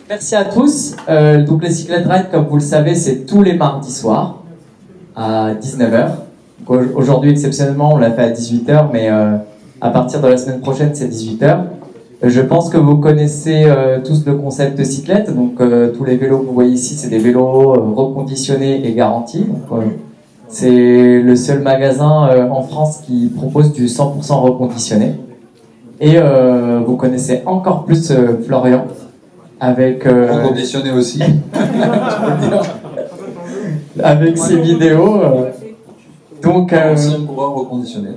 Merci à tous. Donc les Cyclette Ride, comme vous le savez, c'est tous les mardis soirs à 19h. Aujourd'hui, exceptionnellement, on l'a fait à 18h, mais à partir de la semaine prochaine, c'est 18h. Je pense que vous connaissez tous le concept de cyclette. Donc tous les vélos que vous voyez ici, c'est des vélos reconditionnés et garantis. Donc, c'est le seul magasin en France qui propose du 100% reconditionné. Et vous connaissez encore plus Florian avec reconditionné aussi. avec ses vidéos. Donc, ancien coureur reconditionné.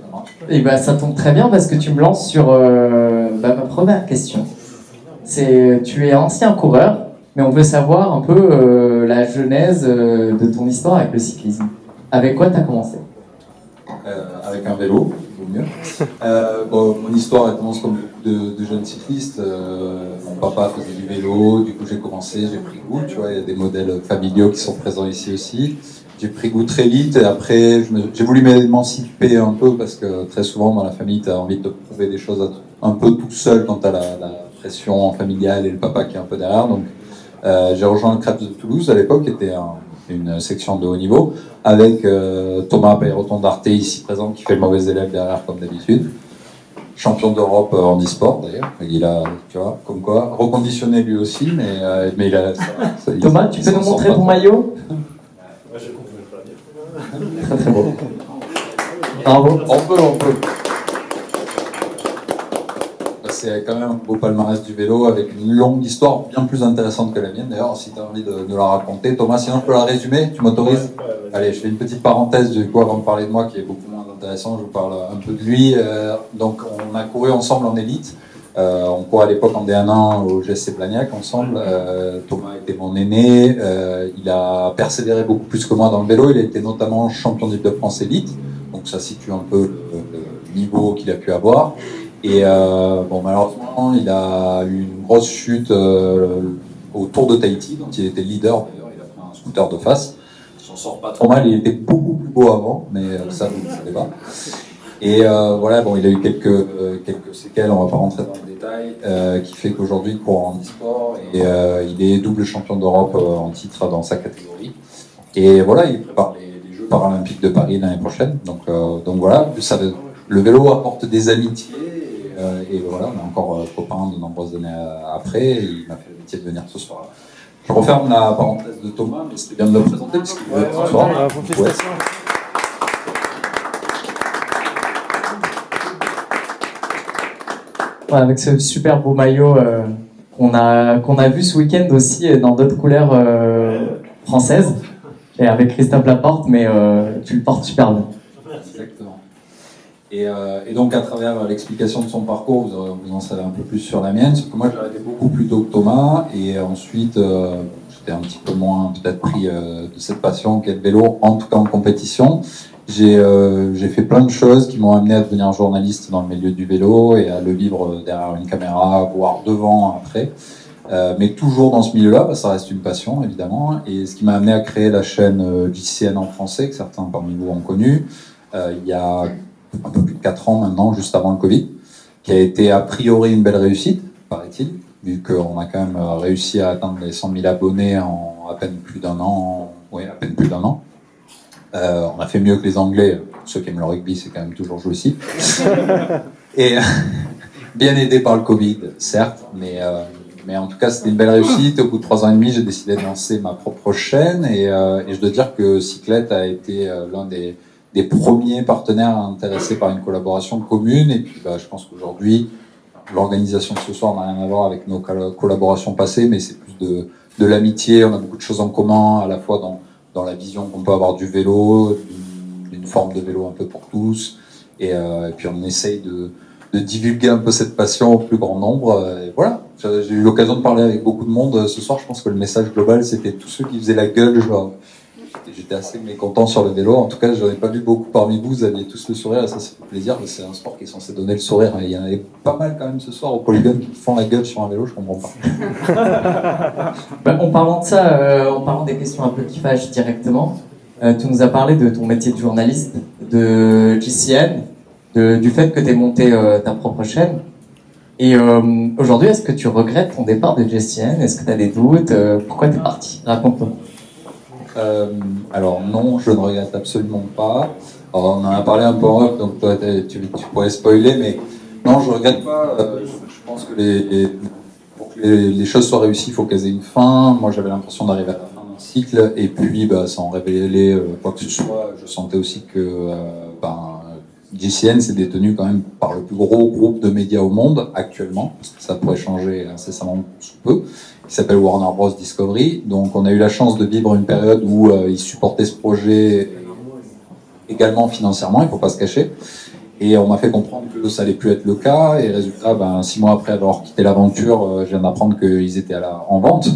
Et ben ça tombe très bien parce que tu me lances sur ma première question. C'est, tu es ancien coureur, mais on veut savoir un peu la genèse de ton histoire avec le cyclisme. Avec quoi tu as commencé? Avec un vélo, vaut mieux. Bon, mon histoire elle commence comme beaucoup de jeunes cyclistes. Mon papa faisait du vélo, du coup j'ai commencé, j'ai pris goût. Tu vois, il y a des modèles familiaux qui sont présents ici aussi. J'ai pris goût très vite et après j'ai voulu m'émanciper un peu parce que très souvent dans la famille tu as envie de te prouver des choses un peu tout seul quand tu as la pression familiale et le papa qui est un peu derrière. Donc j'ai rejoint le Krebs de Toulouse à l'époque qui était une section de haut niveau avec Thomas Peyroton d'Arte ici présent qui fait le mauvais élève derrière comme d'habitude. Champion d'Europe en e-sport d'ailleurs, il a, tu vois, comme quoi, reconditionné lui aussi, mais il a... Thomas, tu peux nous montrer ton maillot? Très très beau. Bravo. On peut. C'est quand même un beau palmarès du vélo avec une longue histoire bien plus intéressante que la mienne d'ailleurs, si tu as envie de la raconter. Thomas, sinon je peux la résumer, tu m'autorises? Allez, je fais une petite parenthèse du coup avant de parler de moi qui est beaucoup moins intéressant, je vous parle un peu de lui. Donc on a couru ensemble en élite. On courait à l'époque en D1 au GSC Blagnac ensemble. Thomas était mon aîné. Il a persévéré beaucoup plus que moi dans le vélo. Il a été notamment champion d'Île-de-France élite. Donc ça situe un peu le niveau qu'il a pu avoir. Et bon, malheureusement, il a eu une grosse chute au Tour de Tahiti, dont il était leader. D'ailleurs, il a pris un scooter de face. Il s'en sort pas trop mal. Il était beaucoup plus beau avant, mais ça, vous ne le savez pas. Et voilà, bon, il a eu quelques séquelles, on va pas rentrer dans les détails, qui fait qu'aujourd'hui il court en e-sport et il est double champion d'Europe en titre dans sa catégorie. Et voilà, il prépare les Jeux paralympiques de Paris l'année prochaine. Donc voilà, le vélo apporte des amitiés et voilà, on est encore copains de nombreuses années après. Et il m'a fait le métier de venir ce soir. Je referme la parenthèse de Thomas, mais c'était bien de le présenter puisqu'il est ce soir. Félicitations. Avec ce super beau maillot qu'on a vu ce week-end aussi dans d'autres couleurs françaises et avec Christophe Laporte, mais tu le portes super bien. Exactement. Et donc à travers l'explication de son parcours, vous en savez un peu plus sur la mienne, sauf que moi j'ai arrêté beaucoup plus tôt que Thomas et ensuite j'étais un petit peu moins peut-être pris de cette passion qu'est le vélo, en tout cas en compétition. J'ai fait plein de choses qui m'ont amené à devenir journaliste dans le milieu du vélo et à le vivre derrière une caméra, voire devant après. Mais toujours dans ce milieu-là, bah, ça reste une passion évidemment. Et ce qui m'a amené à créer la chaîne JCN en français, que certains parmi vous ont connu, il y a un peu plus de 4 ans maintenant, juste avant le Covid, qui a été a priori une belle réussite, paraît-il, vu qu'on a quand même réussi à atteindre les 100 000 abonnés en à peine plus d'un an. Oui, à peine plus d'un an. On a fait mieux que les Anglais. Ceux qui aiment le rugby, c'est quand même toujours jouissif. Et bien aidé par le Covid, certes, mais en tout cas, c'était une belle réussite. Au bout de 3 ans et demi, j'ai décidé de lancer ma propre chaîne et je dois dire que Cyclette a été l'un des premiers partenaires intéressés par une collaboration commune. Et puis, je pense qu'aujourd'hui, l'organisation de ce soir n'a rien à voir avec nos collaborations passées, mais c'est plus de l'amitié. On a beaucoup de choses en commun, à la fois dans la vision qu'on peut avoir du vélo, d'une forme de vélo un peu pour tous, et puis on essaye de divulguer un peu cette passion au plus grand nombre. Et voilà, j'ai eu l'occasion de parler avec beaucoup de monde ce soir. Je pense que le message global, c'était tous ceux qui faisaient la gueule. J'étais assez mécontent sur le vélo. En tout cas, je n'en ai pas vu beaucoup parmi vous. Vous aviez tous le sourire, et ça fait plaisir. C'est un sport qui est censé donner le sourire. Il y en avait pas mal quand même ce soir au Polygone qui font la gueule sur un vélo, je comprends pas. En parlant de ça, en parlant des questions un peu qui fâchent directement, tu nous as parlé de ton métier de journaliste, de JCN, du fait que tu aies monté ta propre chaîne. Et aujourd'hui, est-ce que tu regrettes ton départ de GCN? Est-ce que tu as des doutes? Pourquoi tu es parti? Raconte-nous. Alors non, je ne regrette absolument pas. Alors, on en a parlé un peu en off, donc toi, tu pourrais spoiler, mais non, je ne regrette pas. Je pense que pour que les choses soient réussies, il faut qu'elles aient une fin. Moi, j'avais l'impression d'arriver à la fin d'un cycle, et puis sans révéler quoi que ce soit, je sentais aussi que GCN, c'est détenu quand même par le plus gros groupe de médias au monde actuellement, parce que ça pourrait changer incessamment sous peu, qui s'appelle Warner Bros. Discovery. Donc on a eu la chance de vivre une période où ils supportaient ce projet également financièrement, il ne faut pas se cacher. Et on m'a fait comprendre que ça allait plus être le cas. Et résultat, 6 mois après avoir quitté l'aventure, je viens d'apprendre qu'ils étaient en vente.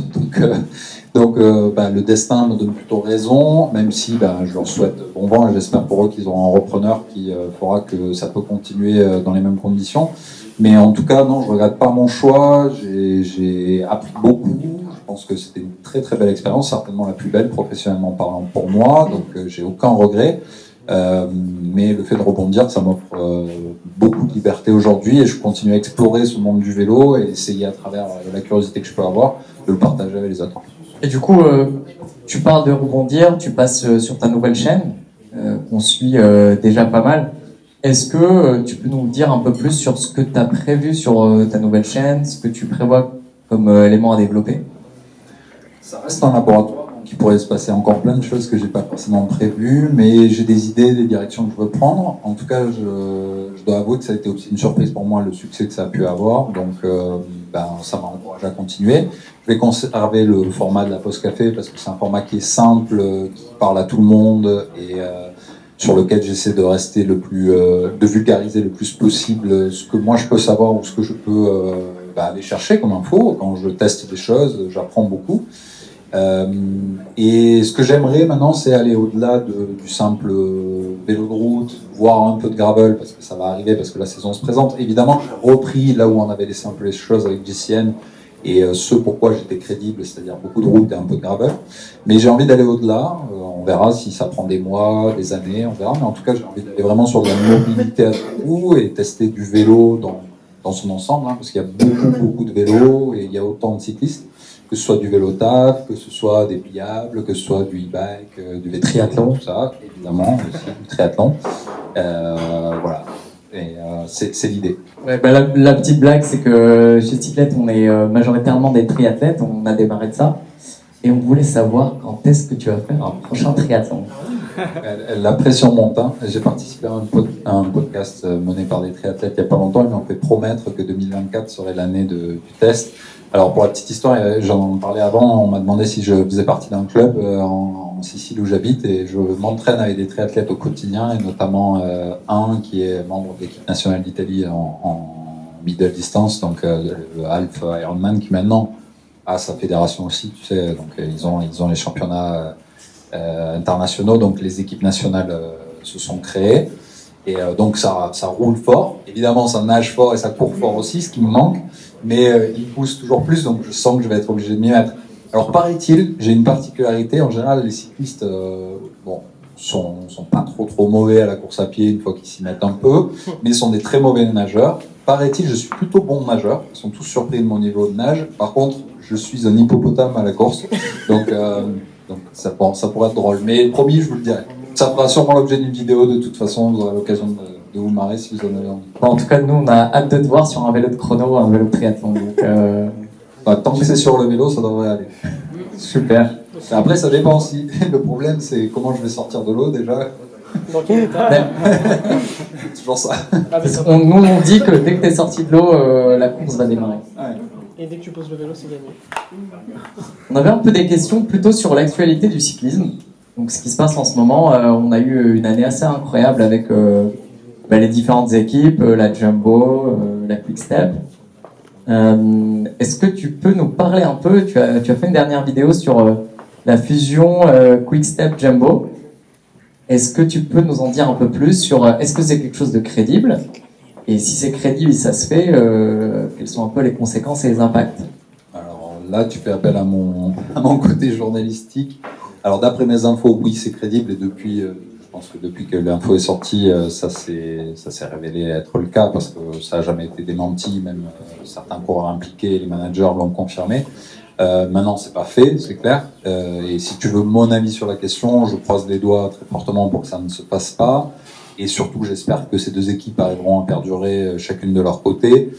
Donc, le destin me donne plutôt raison, même si je leur souhaite bon vent et j'espère pour eux qu'ils auront un repreneur qui fera que ça peut continuer dans les mêmes conditions. Mais en tout cas, non, je ne regrette pas mon choix. J'ai appris beaucoup. Je pense que c'était une très très belle expérience, certainement la plus belle professionnellement parlant pour moi. Donc, j'ai aucun regret. Mais le fait de rebondir, ça m'offre beaucoup de liberté aujourd'hui et je continue à explorer ce monde du vélo et essayer à travers la curiosité que je peux avoir de le partager avec les autres. Et du coup, tu parles de rebondir, tu passes sur ta nouvelle chaîne, qu'on suit déjà pas mal. Est-ce que tu peux nous dire un peu plus sur ce que tu as prévu sur ta nouvelle chaîne, ce que tu prévois comme élément à développer? Ça reste un laboratoire, donc il pourrait se passer encore plein de choses que j'ai pas forcément prévues, mais j'ai des idées, des directions que je veux prendre. En tout cas, je dois avouer que ça a été aussi une surprise pour moi, le succès que ça a pu avoir, donc ça m'encourage à continuer. Je vais conserver le format de la pause café parce que c'est un format qui est simple, qui parle à tout le monde et sur lequel j'essaie de rester de vulgariser le plus possible ce que moi je peux savoir ou ce que je peux aller chercher comme info. Quand je teste des choses, j'apprends beaucoup. Et ce que j'aimerais maintenant, c'est aller au-delà du simple vélo de route, voire un peu de gravel, parce que ça va arriver, parce que la saison se présente. Évidemment, j'ai repris là où on avait laissé un peu les choses avec GCN, et ce pourquoi j'étais crédible, c'est-à-dire beaucoup de route et un peu de gravel. Mais j'ai envie d'aller au-delà, on verra si ça prend des mois, des années, on verra, mais en tout cas j'ai envie d'aller vraiment sur de la mobilité à tout et tester du vélo dans son ensemble, parce qu'il y a beaucoup de vélos et il y a autant de cyclistes, que ce soit du vélo taf, que ce soit des pliables, que ce soit du e-bike, du triathlon, tout ça, évidemment, aussi du triathlon. Voilà. Et c'est l'idée. Ouais, la petite blague, c'est que chez Cyclette, on est majoritairement des triathlètes, on a démarré de ça, et on voulait savoir quand est-ce que tu vas faire un prochain triathlon. La pression monte. J'ai participé à un podcast mené par des triathlètes il n'y a pas longtemps, ils m'ont fait promettre que 2024 serait l'année du test. Alors pour la petite histoire, j'en parlais avant, on m'a demandé si je faisais partie d'un club en Sicile où j'habite et je m'entraîne avec des triathlètes au quotidien et notamment un qui est membre de l'équipe nationale d'Italie en middle distance, donc le Half Ironman qui maintenant a sa fédération aussi, tu sais, donc ils ont les championnats internationaux, donc les équipes nationales se sont créées et donc ça roule fort, évidemment ça nage fort et ça court fort aussi, ce qui me manque, mais il pousse toujours plus, donc je sens que je vais être obligé de m'y mettre. Alors paraît-il, j'ai une particularité, en général les cyclistes sont pas trop mauvais à la course à pied une fois qu'ils s'y mettent un peu, mais sont des très mauvais nageurs. Paraît-il, je suis plutôt bon nageur, ils sont tous surpris de mon niveau de nage, par contre je suis un hippopotame à la course, donc ça pourrait être drôle, mais promis, je vous le dirai. Ça fera sûrement l'objet d'une vidéo de toute façon, vous aurez l'occasion de vous marrer si vous en avez envie. Bon, en tout cas, nous, on a hâte de te voir sur un vélo de chrono ou un vélo de triathlon. Donc, tant que c'est sur le vélo, ça devrait aller. Super. Après, ça dépend aussi. Le problème, c'est comment je vais sortir de l'eau déjà. Dans quel état? C'est toujours ça. Nous, on dit que dès que tu es sorti de l'eau, la course va démarrer. Ouais. Et dès que tu poses le vélo, c'est gagné. On avait un peu des questions plutôt sur l'actualité du cyclisme. Donc, ce qui se passe en ce moment, on a eu une année assez incroyable avec les différentes équipes, la Jumbo, la Quick Step. Est-ce que tu peux nous parler un peu, tu as fait une dernière vidéo sur la fusion Quick Step Jumbo. Est-ce que tu peux nous en dire un peu plus sur est-ce que c'est quelque chose de crédible? Et si c'est crédible et ça se fait, quelles sont un peu les conséquences et les impacts? Alors là, tu fais appel à mon côté journalistique. Alors d'après mes infos, oui, c'est crédible et depuis pense que depuis que l'info est sortie, ça s'est révélé être le cas parce que ça n'a jamais été démenti, même certains coureurs impliqués, les managers l'ont confirmé. Maintenant, c'est pas fait, c'est clair. Et si tu veux mon avis sur la question, je croise les doigts très fortement pour que ça ne se passe pas. Et surtout, j'espère que ces deux équipes arriveront à perdurer chacune de leur côté.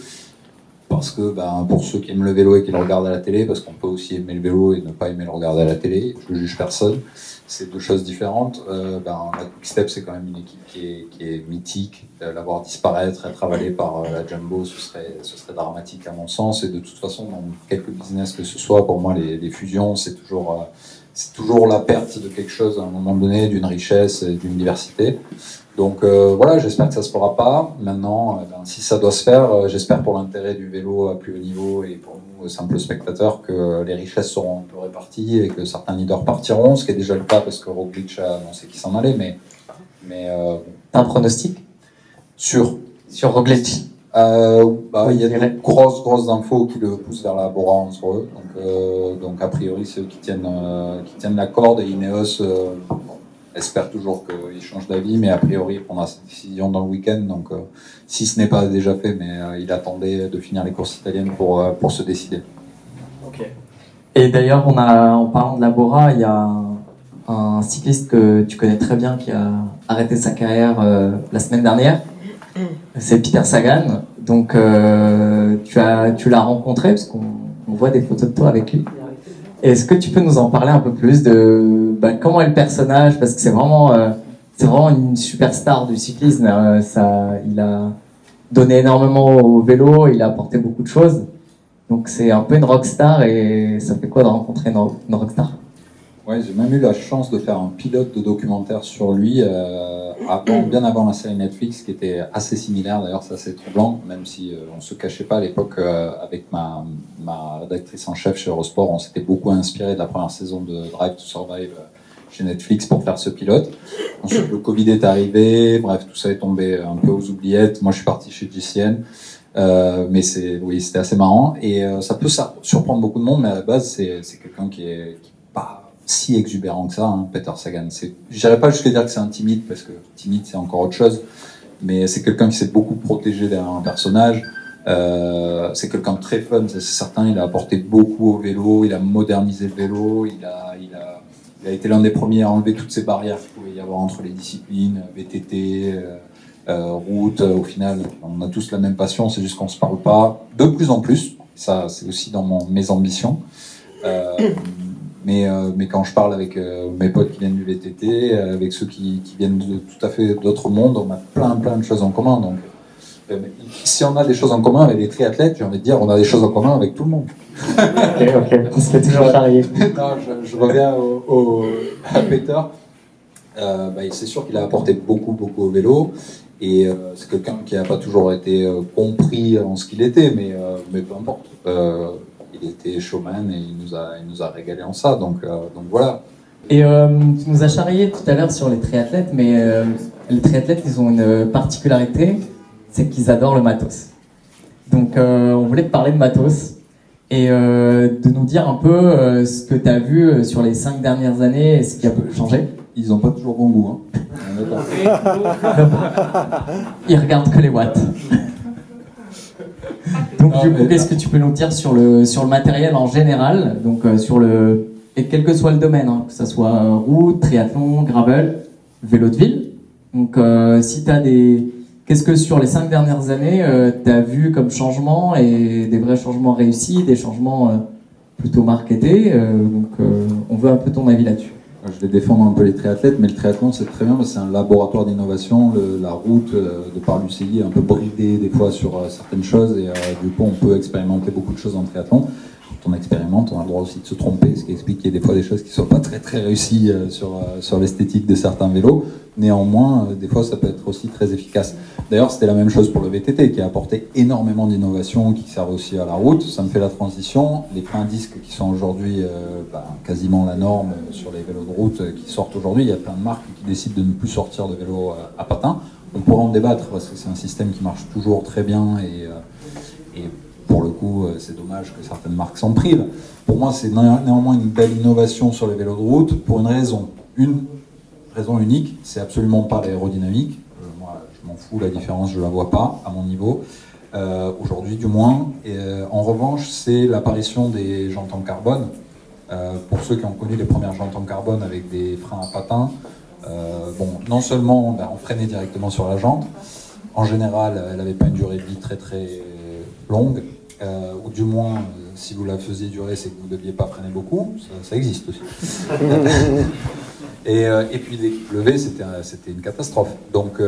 Parce que pour ceux qui aiment le vélo et qui le regardent à la télé, parce qu'on peut aussi aimer le vélo et ne pas aimer le regarder à la télé, je ne juge personne, c'est deux choses différentes. La Quick-Step, c'est quand même une équipe qui est mythique. La voir disparaître, être avalée par la Jumbo, ce serait dramatique à mon sens. Et de toute façon, dans quelques business que ce soit, pour moi, les fusions, c'est toujours la perte de quelque chose à un moment donné, d'une richesse et d'une diversité. Donc voilà, j'espère que ça se fera pas. Maintenant, si ça doit se faire, j'espère pour l'intérêt du vélo à plus haut niveau et pour nous, simples spectateurs, que les richesses seront un peu réparties et que certains leaders partiront, ce qui est déjà le cas parce que Roglic a annoncé qu'il s'en allait. Mais T'as un pronostic sur Roglic? il y a de grosses infos qui le poussent vers la Bora entre eux. Donc a priori, c'est eux qui tiennent la corde et Ineos espère toujours qu'il change d'avis, mais a priori, il prendra cette décision dans le week-end. Donc, si ce n'est pas déjà fait, mais il attendait de finir les courses italiennes pour se décider. Ok. Et d'ailleurs, en parlant de la Bora, il y a un cycliste que tu connais très bien qui a arrêté sa carrière la semaine dernière. C'est Peter Sagan. Donc, tu l'as rencontré parce qu'on voit des photos de toi avec lui. Est-ce que tu peux nous en parler un peu plus de comment est le personnage, parce que c'est vraiment une superstar du cyclisme. Il a donné énormément au vélo, il a apporté beaucoup de choses. Donc c'est un peu une rockstar, et ça fait quoi de rencontrer une rockstar? Ouais, j'ai même eu la chance de faire un pilote de documentaire sur lui bien avant la série Netflix, qui était assez similaire. D'ailleurs, c'est assez troublant, même si on se cachait pas à l'époque avec ma rédactrice en chef chez Eurosport, on s'était beaucoup inspiré de la première saison de Drive to Survive chez Netflix pour faire ce pilote. Ensuite, le Covid est arrivé, bref, tout ça est tombé un peu aux oubliettes. Moi, je suis parti chez GCN. Mais c'était assez marrant, et ça peut surprendre beaucoup de monde, mais à la base, c'est quelqu'un qui est pas si exubérant que ça, hein, Peter Sagan. Je dirais pas jusqu'à dire que c'est un timide, parce que timide c'est encore autre chose, mais c'est quelqu'un qui s'est beaucoup protégé derrière un personnage. C'est quelqu'un de très fun, c'est certain. Il a apporté beaucoup au vélo, il a modernisé le vélo, il a été l'un des premiers à enlever toutes ces barrières qu'il pouvait y avoir entre les disciplines, VTT, route. Au final, on a tous la même passion, c'est juste qu'on se parle pas de plus en plus. Ça, c'est aussi dans mes ambitions. Mais quand je parle avec mes potes qui viennent du VTT, avec ceux qui viennent de tout à fait d'autres mondes, on a plein de choses en commun. Donc, si on a des choses en commun avec les triathlètes, j'ai envie de dire, on a des choses en commun avec tout le monde. Ok, on se fait toujours charrier. Non, je reviens à Peter. C'est sûr qu'il a apporté beaucoup au vélo. Et c'est quelqu'un qui n'a pas toujours été compris en ce qu'il était, mais peu importe. Il était showman et il nous a régalé en ça, donc voilà. Et tu nous as charrié tout à l'heure sur les triathlètes, mais les triathlètes, ils ont une particularité, c'est qu'ils adorent le matos. Donc on voulait te parler de matos et de nous dire un peu ce que tu as vu sur les 5 dernières années et ce qui a changé. Ils n'ont pas toujours bon goût, hein. Ils regardent que les watts. Donc du coup, qu'est-ce que tu peux nous dire sur le matériel en général, donc et quel que soit le domaine, hein, que ce soit route, triathlon, gravel, vélo de ville. Donc si tu as qu'est-ce que sur les 5 dernières années tu as vu comme changement, et des vrais changements réussis, des changements plutôt marketés, on veut un peu ton avis là-dessus. Je vais défendre un peu les triathlètes, mais le triathlon, c'est très bien, c'est un laboratoire d'innovation. La route, de par l'UCI, est un peu bridée des fois sur certaines choses, et du coup, on peut expérimenter beaucoup de choses en triathlon. Quand on expérimente, on a le droit aussi de se tromper, ce qui explique qu'il y a des fois des choses qui ne sont pas très réussies sur l'esthétique de certains vélos. Néanmoins, des fois, ça peut être aussi très efficace. D'ailleurs, c'était la même chose pour le VTT, qui a apporté énormément d'innovations qui servent aussi à la route. Ça me fait la transition. Les freins disques qui sont aujourd'hui quasiment la norme sur les vélos de route qui sortent aujourd'hui, il y a plein de marques qui décident de ne plus sortir de vélos à patins. On pourra en débattre parce que c'est un système qui marche toujours très bien, et pour le coup, c'est dommage que certaines marques s'en privent. Pour moi, c'est néanmoins une belle innovation sur les vélos de route pour une raison. raison unique, c'est absolument pas l'aérodynamique. Moi, je m'en fous, la différence, je la vois pas à mon niveau. Aujourd'hui du moins. En revanche, c'est l'apparition des jantes en carbone. Pour ceux qui ont connu les premières jantes en carbone avec des freins à patins, non seulement on freinait directement sur la jante, en général elle n'avait pas une durée de vie très très longue, ou du moins si vous la faisiez durer c'est que vous ne deviez pas freiner beaucoup, ça existe aussi. Et puis les levées, c'était une catastrophe. Donc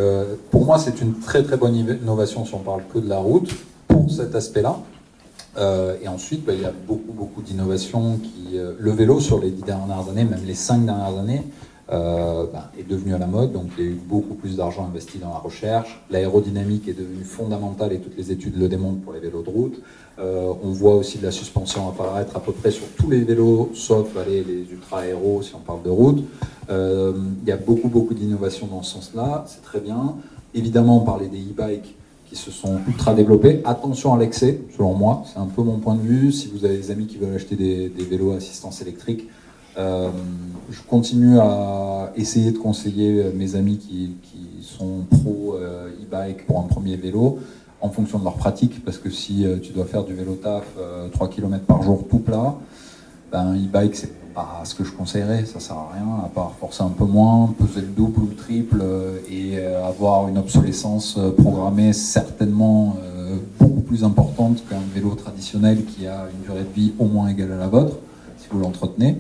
pour moi, c'est une très très bonne innovation si on parle que de la route, pour cet aspect-là. Et ensuite, il y a beaucoup d'innovations qui... le vélo, sur les 10 dernières années, même les 5 dernières années, est devenu à la mode. Donc il y a eu beaucoup plus d'argent investi dans la recherche. L'aérodynamique est devenue fondamentale et toutes les études le démontrent pour les vélos de route. On voit aussi de la suspension apparaître à peu près sur tous les vélos, sauf les ultra-aéros si on parle de route. Il y a beaucoup d'innovations dans ce sens-là, c'est très bien. Évidemment, on parlait des e-bikes qui se sont ultra développés. Attention à l'excès, selon moi, c'est un peu mon point de vue. Si vous avez des amis qui veulent acheter des vélos à assistance électrique, je continue à essayer de conseiller mes amis qui sont pro e-bike pour un premier vélo, en fonction de leur pratique, parce que si tu dois faire du vélo taf 3 km par jour tout plat, e-bike c'est pas ce que je conseillerais, ça sert à rien, à part forcer un peu moins, peser le double ou le triple et avoir une obsolescence programmée certainement beaucoup plus importante qu'un vélo traditionnel qui a une durée de vie au moins égale à la vôtre, si vous l'entretenez.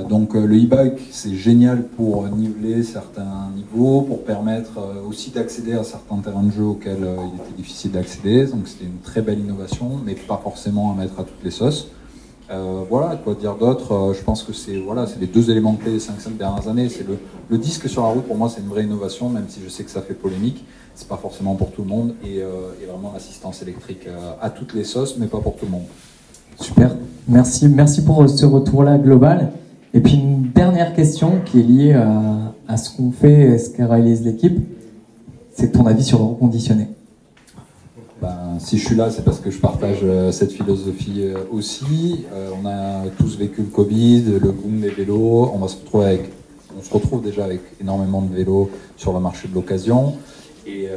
Donc le e-bike c'est génial pour niveler certains niveaux, pour permettre aussi d'accéder à certains terrains de jeu auxquels il était difficile d'accéder, donc c'était une très belle innovation, mais pas forcément à mettre à toutes les sauces. Voilà, quoi dire d'autre, je pense que c'est les deux éléments clés des 5 dernières années. C'est le disque sur la route, pour moi c'est une vraie innovation, même si je sais que ça fait polémique, c'est pas forcément pour tout le monde, et vraiment l'assistance électrique à toutes les sauces, mais pas pour tout le monde. Super, merci pour ce retour-là global. Et puis une dernière question qui est liée à ce qu'on fait, ce qu'a réalise l'équipe, c'est ton avis sur le reconditionné. Si je suis là, c'est parce que je partage cette philosophie aussi. On a tous vécu le Covid, le boom des vélos. On se retrouve déjà avec énormément de vélos sur le marché de l'occasion. Et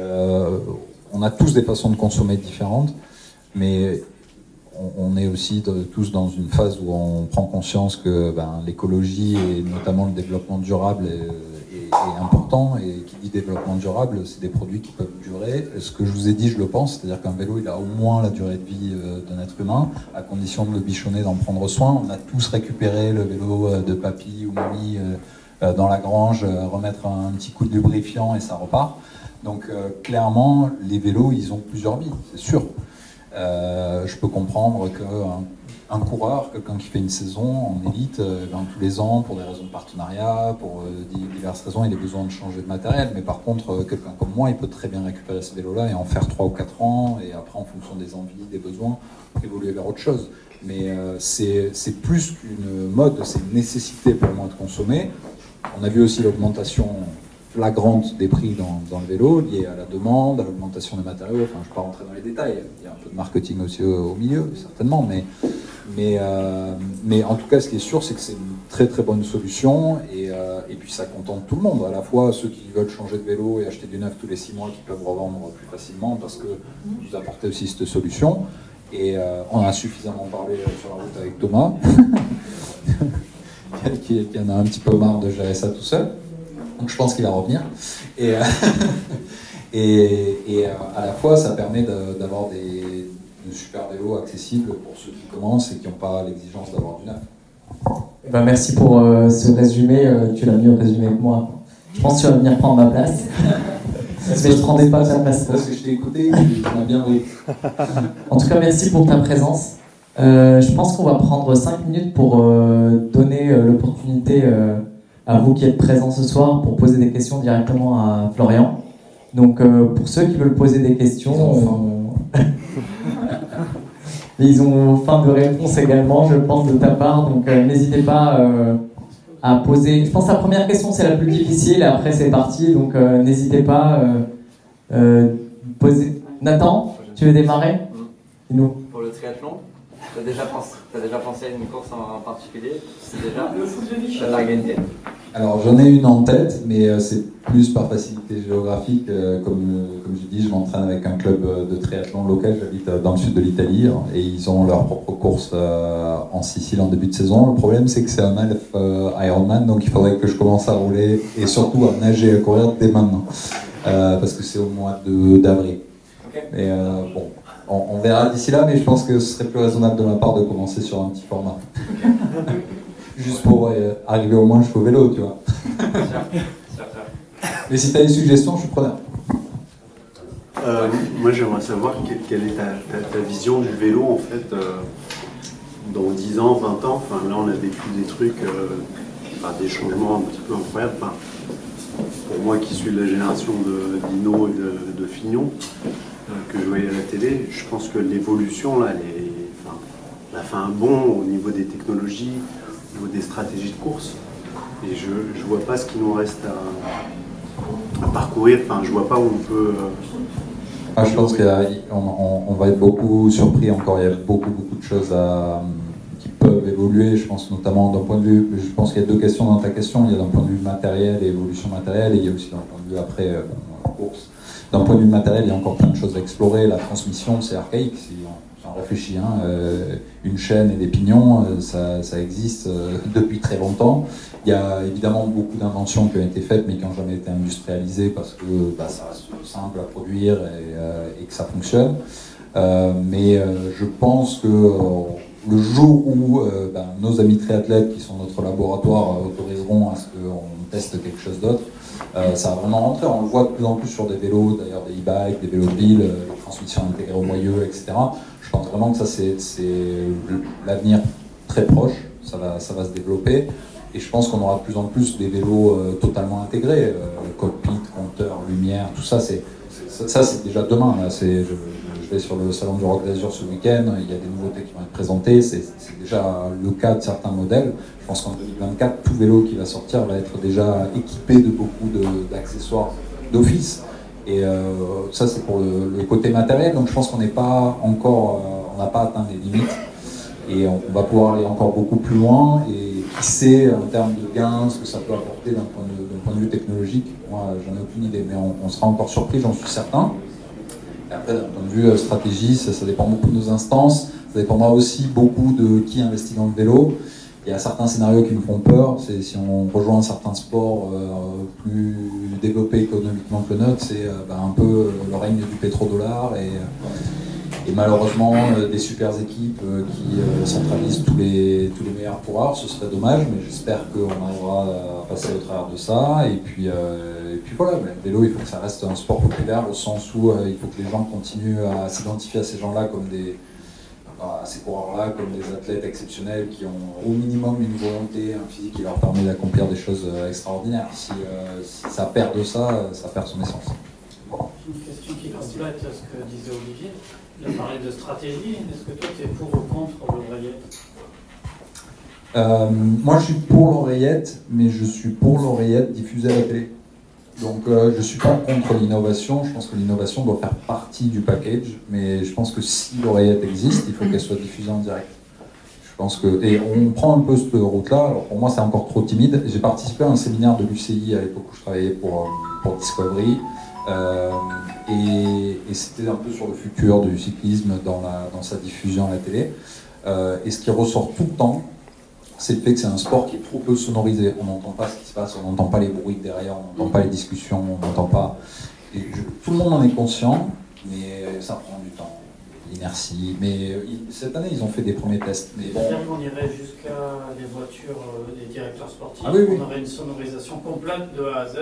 on a tous des façons de consommer différentes. Mais on est aussi tous dans une phase où on prend conscience que l'écologie et notamment le développement durable est important, et qui dit développement durable, c'est des produits qui peuvent durer. Ce que je vous ai dit, je le pense, c'est-à-dire qu'un vélo, il a au moins la durée de vie d'un être humain, à condition de le bichonner, d'en prendre soin. On a tous récupéré le vélo de papy ou mamie dans la grange, remettre un petit coup de lubrifiant et ça repart. Donc clairement, les vélos, ils ont plusieurs vies, c'est sûr. Je peux comprendre qu'un coureur, quelqu'un qui fait une saison en élite, tous les ans, pour des raisons de partenariat, pour diverses raisons, il a besoin de changer de matériel. Mais par contre, quelqu'un comme moi, il peut très bien récupérer ce vélo-là et en faire 3 ou 4 ans, et après, en fonction des envies, des besoins, évoluer vers autre chose. Mais c'est plus qu'une mode, c'est une nécessité pour moi de consommer. On a vu aussi l'augmentation flagrante des prix dans le vélo, liée à la demande, à l'augmentation des matériaux. Enfin, je ne vais pas rentrer dans les détails. Il y a un peu de marketing aussi au milieu, certainement. Mais en tout cas, ce qui est sûr, c'est que c'est une très très bonne solution. Et puis ça contente tout le monde. À la fois ceux qui veulent changer de vélo et acheter du neuf tous les 6 mois, qui peuvent revendre plus facilement parce que vous apportez aussi cette solution. Et on a suffisamment parlé sur la route avec Thomas, qui en a un petit peu marre de gérer ça tout seul. Donc je pense qu'il va revenir. Et à la fois, ça permet d'avoir de super vélos accessibles pour ceux qui commencent et qui n'ont pas l'exigence d'avoir du neuf. Merci pour ce résumé. Tu l'as mieux résumé que moi. Je pense que tu vas venir prendre ma place. Mais je ne prendrai pas ta place. Parce que je t'ai écouté, tu m'as bien pris. En tout cas, merci pour ta présence. Je pense qu'on va prendre 5 minutes pour donner l'opportunité à vous qui êtes présents ce soir pour poser des questions directement à Florian. Donc pour ceux qui veulent poser des questions, ils ont faim de réponse également, je pense, de ta part. Donc n'hésitez pas à poser. Je pense que la première question c'est la plus difficile, et après c'est parti. Donc n'hésitez pas poser. Nathan, tu veux démarrer? Dis-nous. Pour le triathlon, t'as déjà pensé à une course en particulier? C'est déjà la Largentière. Alors j'en ai une en tête, mais c'est plus par facilité géographique. Comme je dis, je m'entraîne avec un club de triathlon local. J'habite dans le sud de l'Italie et ils ont leur propre course en Sicile en début de saison. Le problème, c'est que c'est un half Ironman, donc il faudrait que je commence à rouler et surtout à nager et à courir dès maintenant, parce que c'est au mois d'avril. Mais bon, on verra d'ici là, mais je pense que ce serait plus raisonnable de ma part de commencer sur un petit format. Juste pour arriver au moins jusqu'au vélo, tu vois. Mais si tu as des suggestions, je suis preneur. Moi, j'aimerais savoir quelle est ta vision du vélo, en fait, dans 10 ans, 20 ans. Enfin, là, on a vécu des trucs, des changements un petit peu incroyables. Enfin, pour moi, qui suis de la génération de Dino et de Fignon, que je voyais à la télé, je pense que l'évolution, là, elle a fait un bond au niveau des technologies, au niveau des stratégies de course. Et je ne vois pas ce qu'il nous reste à parcourir. Enfin, je vois pas où on peut... je pense qu'on va être beaucoup surpris encore. Il y a beaucoup de choses qui peuvent évoluer. Je pense notamment d'un point de vue... Je pense qu'il y a deux questions dans ta question. Il y a d'un point de vue matériel et évolution matérielle. Et il y a aussi d'un point de vue après course. D'un point de vue matériel, il y a encore plein de choses à explorer. La transmission, c'est archaïque. Si on réfléchit, une chaîne et des pignons, ça existe depuis très longtemps. Il y a évidemment beaucoup d'inventions qui ont été faites, mais qui n'ont jamais été industrialisées parce que ça reste simple à produire et que ça fonctionne. Mais je pense que le jour où nos amis triathlètes, qui sont notre laboratoire, autoriseront à ce qu'on teste quelque chose d'autre, ça va vraiment rentrer. On le voit de plus en plus sur des vélos, d'ailleurs des e-bikes, des vélos de ville, les transmissions intégrées au moyeu, etc. Je pense vraiment que ça, c'est l'avenir très proche. Ça va se développer. Et je pense qu'on aura de plus en plus des vélos totalement intégrés, cockpit, compteur, lumière, tout ça, c'est déjà demain. Là. Je vais sur le salon du Rock d'Azur ce week-end, il y a des nouveautés qui vont être présentées, c'est déjà le cas de certains modèles. Je pense qu'en 2024, tout vélo qui va sortir va être déjà équipé de beaucoup d'accessoires d'office. Et ça, c'est pour le côté matériel. Donc je pense qu'on n'est pas encore, on n'a pas atteint les limites. Et on va pouvoir aller encore beaucoup plus loin. Et qui sait, en termes de gains, ce que ça peut apporter d'un point de vue technologique. Moi, j'en ai aucune idée, mais on sera encore surpris, j'en suis certain. Et après, d'un point de vue stratégie, ça dépend beaucoup de nos instances. Ça dépendra aussi beaucoup de qui investit dans le vélo. Il y a certains scénarios qui me font peur. C'est si on rejoint certains sports plus développés économiquement que le nôtre, c'est un peu le règne du pétrodollar et malheureusement des super équipes qui centralisent tous les meilleurs coureurs. Ce serait dommage, mais j'espère qu'on arrivera à passer au travers de ça. Et puis voilà, le vélo, il faut que ça reste un sport populaire au sens où il faut que les gens continuent à s'identifier à ces gens-là comme à ces coureurs-là comme des athlètes exceptionnels qui ont au minimum une volonté, un physique qui leur permet d'accomplir des choses extraordinaires. Si ça perd de ça, ça perd son essence. Une question qui complète ce que disait Olivier. Il a parlé de stratégie. Est-ce que toi, tu es pour ou contre l'oreillette ? Moi, je suis pour l'oreillette, mais je suis pour l'oreillette diffusée à la télé. Donc, je ne suis pas contre l'innovation. Je pense que l'innovation doit faire partie du package, mais je pense que si l'oreillette existe, il faut qu'elle soit diffusée en direct. Je pense que, et on prend un peu cette route-là. Alors, pour moi, c'est encore trop timide. J'ai participé à un séminaire de l'UCI à l'époque où je travaillais pour Discovery. Et c'était un peu sur le futur du cyclisme dans sa diffusion à la télé. Et ce qui ressort tout le temps, c'est le fait que c'est un sport qui est trop peu sonorisé. On n'entend pas ce qui se passe, on n'entend pas les bruits derrière, on n'entend pas les discussions, on n'entend pas... tout le monde en est conscient, mais ça prend du temps, l'inertie. Mais cette année, ils ont fait des premiers tests. Mais bon... C'est-à-dire qu'on irait jusqu'à les voitures des directeurs sportifs, Ah oui, oui. On aurait une sonorisation complète de A à Z.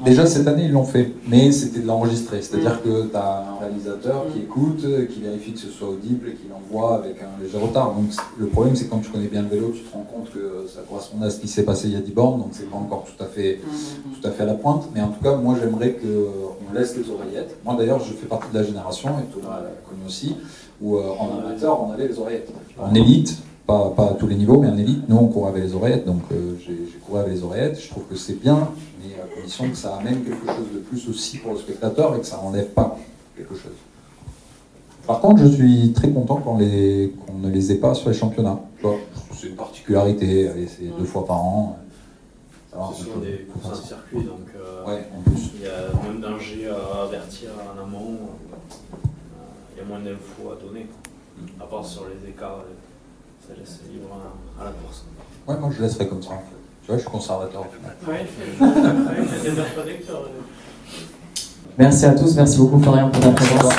Déjà cette année ils l'ont fait, mais c'était de l'enregistrer, c'est-à-dire que tu as un réalisateur qui écoute, qui vérifie que ce soit audible et qui l'envoie avec un léger retard. Donc le problème c'est que quand tu connais bien le vélo, tu te rends compte que ça correspond à ce qui s'est passé il y a 10 bornes, donc c'est pas encore tout à fait à la pointe. Mais en tout cas, moi j'aimerais qu'on laisse les oreillettes. Moi d'ailleurs je fais partie de la génération, et Thomas l'a connu aussi, où en amateur on avait les oreillettes. En élite, pas à tous les niveaux, mais en élite, nous on courait avec les oreillettes, donc j'ai couru avec les oreillettes. Je trouve que c'est bien, mais à condition que ça amène quelque chose de plus aussi pour le spectateur et que ça n'enlève pas quelque chose. Par contre, je suis très content qu'on ne les ait pas sur les championnats. C'est une particularité, allez, c'est 2 fois par an. Alors, Ce sont des courses en circuit, donc ouais, en plus. il y a moins de danger à avertir en amont, il y a moins d'infos à donner, quoi. À part sur les écarts, ça laisse libre à la course. Ouais, moi je laisserais comme ça en fait. Tu vois, je suis conservateur au final. Oui, j'étais persuadé que tu aurais- Merci à tous, merci beaucoup Florian pour ta présence.